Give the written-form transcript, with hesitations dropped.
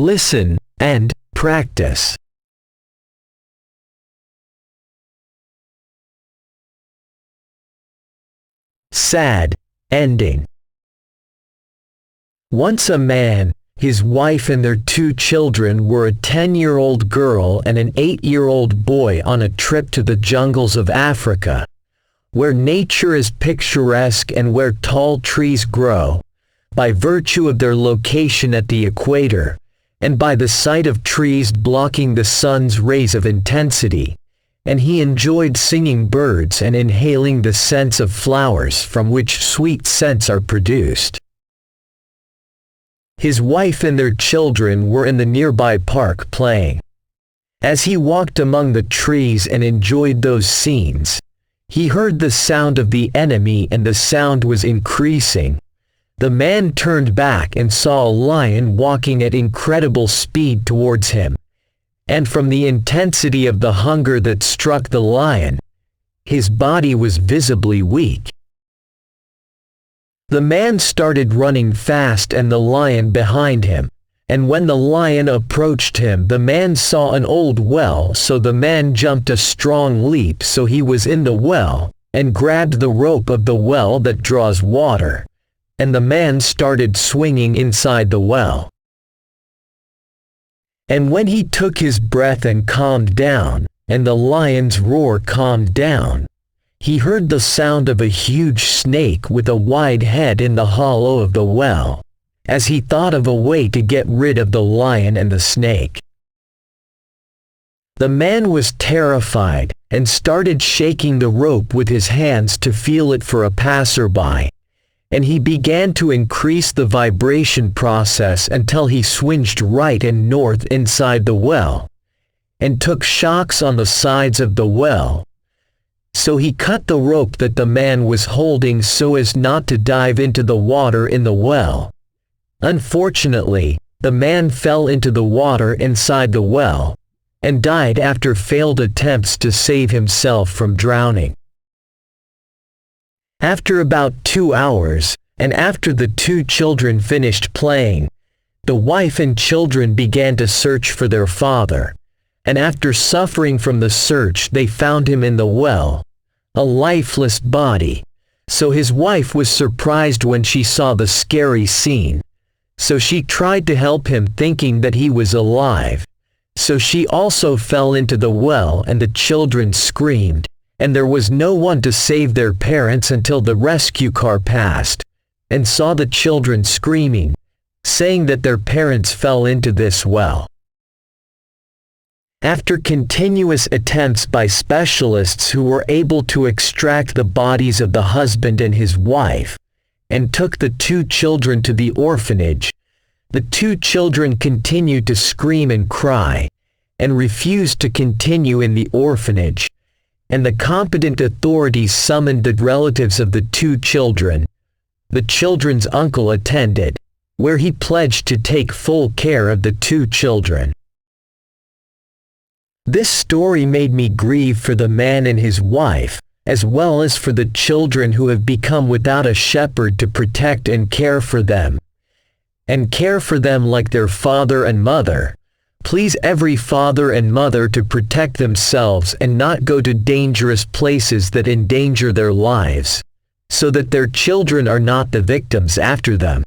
Listen and practice. Sad ending. Once a man, his wife and their 2 children were a 10-year-old girl and an 8-year-old boy on a trip to the jungles of Africa, where nature is picturesque and where tall trees grow, by virtue of their location at the equator, and by the sight of trees blocking the sun's rays of intensity, and he enjoyed singing birds and inhaling the scents of flowers from which sweet scents are produced. His wife and their children were in the nearby park playing. As he walked among the trees and enjoyed those scenes, he heard the sound of the enemy, and the sound was increasing. The man turned back and saw a lion walking at incredible speed towards him, and from the intensity of the hunger that struck the lion, his body was visibly weak. The man started running fast and the lion behind him, and when the lion approached him, the man saw an old well, so the man jumped a strong leap so he was in the well, and grabbed the rope of the well that draws water, and the man started swinging inside the well. And when he took his breath and calmed down, and the lion's roar calmed down, he heard the sound of a huge snake with a wide head in the hollow of the well, as he thought of a way to get rid of the lion and the snake. The man was terrified, and started shaking the rope with his hands to feel it for a passerby, and he began to increase the vibration process until he swinged right and north inside the well, and took shocks on the sides of the well. So he cut the rope that the man was holding so as not to dive into the water in the well. Unfortunately, the man fell into the water inside the well, and died after failed attempts to save himself from drowning. After about 2 hours, and after the 2 children finished playing, the wife and children began to search for their father, and after suffering from the search they found him in the well, a lifeless body. So his wife was surprised when she saw the scary scene, so she tried to help him thinking that he was alive. So she also fell into the well, and the children screamed, and there was no one to save their parents until the rescue car passed, and saw the children screaming, saying that their parents fell into this well. After continuous attempts by specialists who were able to extract the bodies of the husband and his wife, and took the 2 children to the orphanage, the 2 children continued to scream and cry, and refused to continue in the orphanage, and the competent authorities summoned the relatives of the 2 children. The children's uncle attended, where he pledged to take full care of the 2 children. This story made me grieve for the man and his wife, as well as for the children who have become without a shepherd to protect and care for them, like their father and mother. Please every father and mother to protect themselves and not go to dangerous places that endanger their lives, so that their children are not the victims after them.